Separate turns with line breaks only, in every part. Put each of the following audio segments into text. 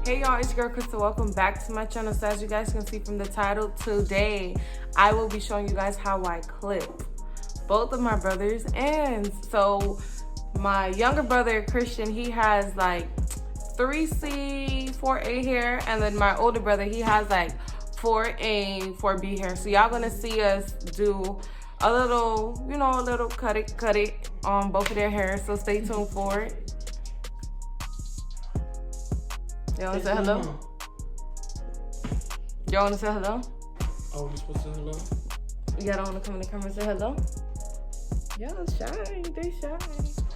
Hey y'all, it's your girl Crystal. Welcome back to my channel. So as you guys can see from the title, today I will be showing you guys how I clip both of my brothers' ends. So my younger brother Christian, he has like 3C, 4A hair, and then my older brother, he has like 4A, 4B hair. So y'all gonna see us do a little, you know, a little cut it on both of their hair. So stay tuned for it. Y'all wanna say hello? Y'all wanna say hello?
Oh, we supposed to say hello?
Y'all don't wanna come in the camera and say hello? Y'all shy, they shy.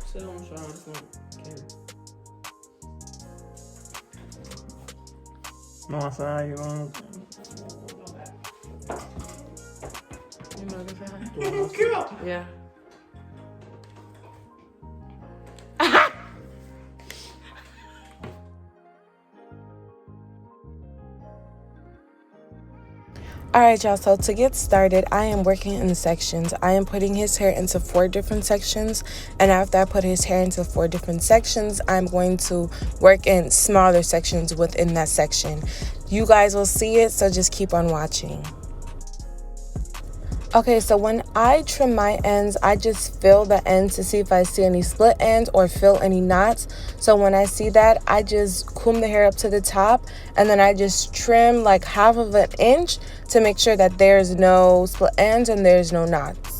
Say I'm shy, I just don't care. No, I said how you going?
You know they say hi? Yeah. Alright y'all, so to get started, I am working in sections. I am putting his hair into 4 different sections, and after I put his hair into 4 different sections, I'm going to work in smaller sections within that section. You guys will see it, so just keep on watching. Okay, so when I trim my ends, I just feel the ends to see if I see any split ends or feel any knots. So when I see that, I just comb the hair up to the top, and then I just trim like half of an inch to make sure that there's no split ends and there's no knots.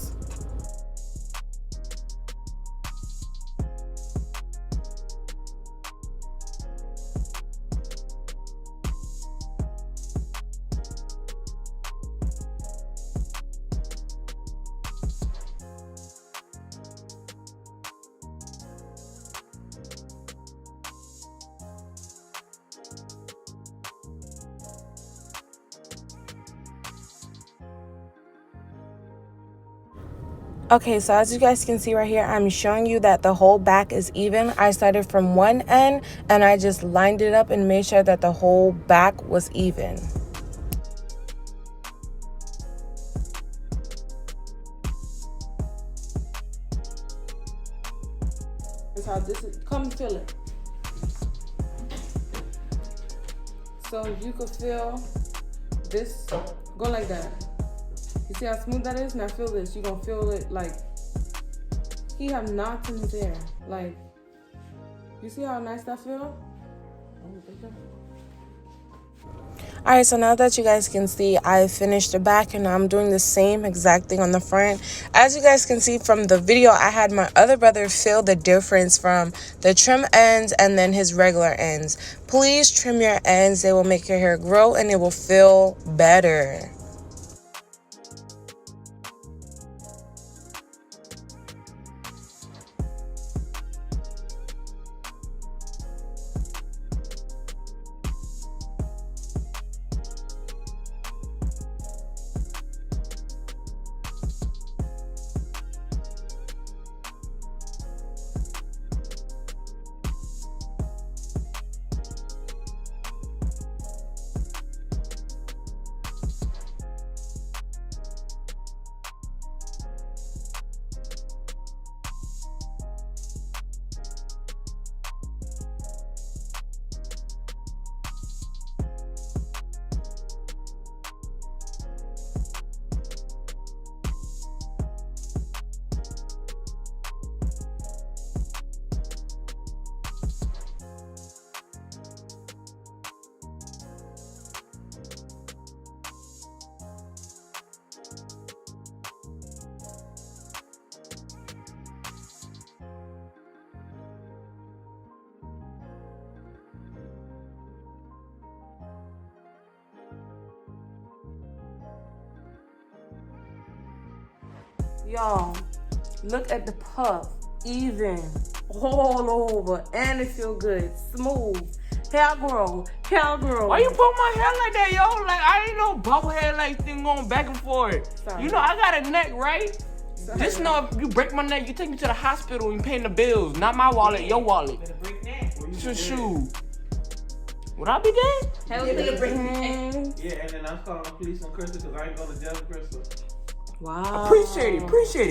Okay, so as you guys can see right here, I'm showing you that the whole back is even. I started from one end and I just lined it up and made sure that the whole back was even. That's how this is. Come feel it. So you could feel this, go like that. You see how smooth that is? Now feel this. You're gonna feel it like he have knots in his hair. Like, you see how nice that feel? Alright, so now that you guys can see, I finished the back and I'm doing the same exact thing on the front. As you guys can see from the video, I had my other brother feel the difference from the trim ends and then his regular ends. Please trim your ends. They will make your hair grow and it will feel better. Y'all, look at the puff, even, all over, and it feel good, smooth, hair grow.
Why you put my hair like that, yo? Like, I ain't no bubble hair like thing going back and forth. Sorry. You know, I got a neck, right? Sorry. Just know if you break my neck, you take me to the hospital and paying the bills. Not my wallet, your wallet. Shoot. Would I be dead?
Hell yeah, break neck.
Yeah, and then I'm calling the police on Crystal because I ain't going to jail for Crystal.
Wow.
Appreciate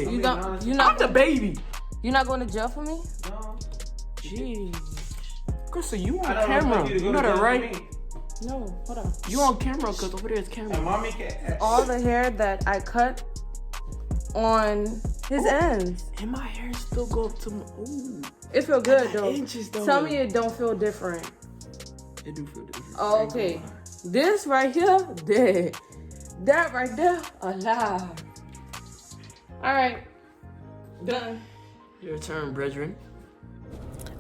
it.
You not
I'm the baby.
You not going to jail for me?
No.
Jeez.
Crystal, you on
I don't
camera.
want you to go
You know
to
that,
jail
right?
with me.
No, hold on.
You on camera, cause over there's
And
camera.
mommy can.
All the hair that I cut on his ends.
And my hair still go up to my. Ooh.
It feel good though.
Inches, though.
Tell me it don't feel different.
It do feel different.
Oh, okay. This right here, dead. That right there, alive. All right, done.
Your turn, brethren.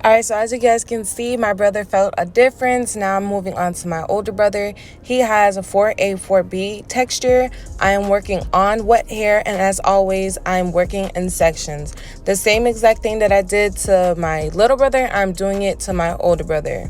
All right, so as you guys can see, my brother felt a difference. Now I'm moving on to my older brother. He has a 4A, 4B texture. I am working on wet hair, and as always, I'm working in sections. The same exact thing that I did to my little brother, I'm doing it to my older brother.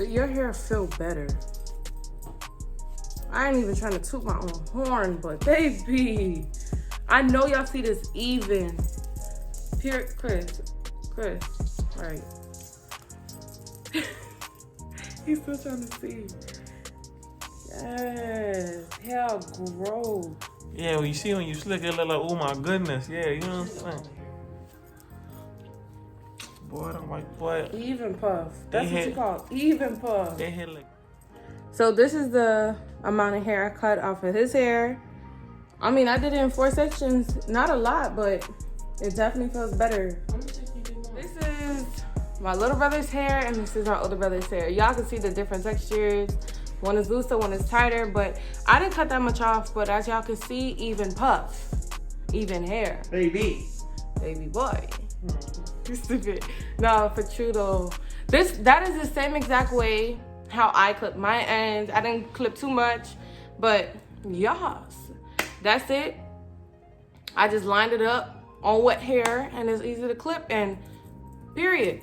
Your hair feel better. I ain't even trying to toot my own horn, but baby, I know y'all see this even. Pure Chris, all right. He's still trying to see. Yes, hair grow.
Yeah, well, you see when you slick it, look like, oh my goodness. Yeah, you know what I'm saying? Boy, I'm like, boy.
Even puff. That's what you call it. Even puff.
They hit like.
So this is the amount of hair I cut off of his hair. I mean, I did it in 4 sections. Not a lot, but it definitely feels better. This is my little brother's hair, and this is my older brother's hair. Y'all can see the different textures. One is looser, one is tighter, but I didn't cut that much off, but as y'all can see, even puff, even hair.
Baby
boy. You stupid. No, for true though. That is the same exact way how I clip my ends. I didn't clip too much, but yas, that's it. I just lined it up on wet hair, and it's easy to clip, and period.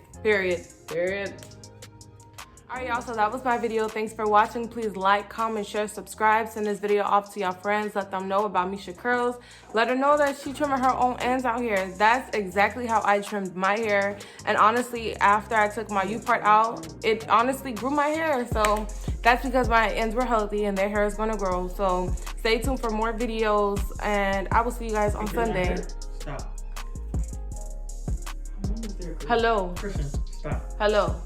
All right, y'all, so that was my video. Thanks for watching. Please like, comment, share, subscribe. Send this video off to your friends. Let them know about Mesha Curlz. Let her know that she trimming her own ends out here. That's exactly how I trimmed my hair. And honestly, after I took my U part out, it honestly grew my hair. So that's because my ends were healthy and their hair is going to grow. So stay tuned for more videos, and I will see you guys on Sunday.
Stop.
Hello.
Christian, stop.
Hello.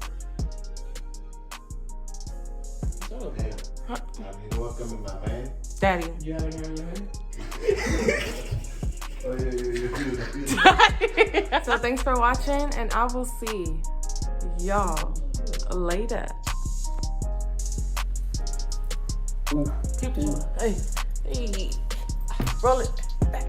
I mean, welcome, my man.
Daddy.
You have any on your head?
Oh, yeah.
So thanks for watching, and I will see y'all later. Keep this one. Hey. Roll it back.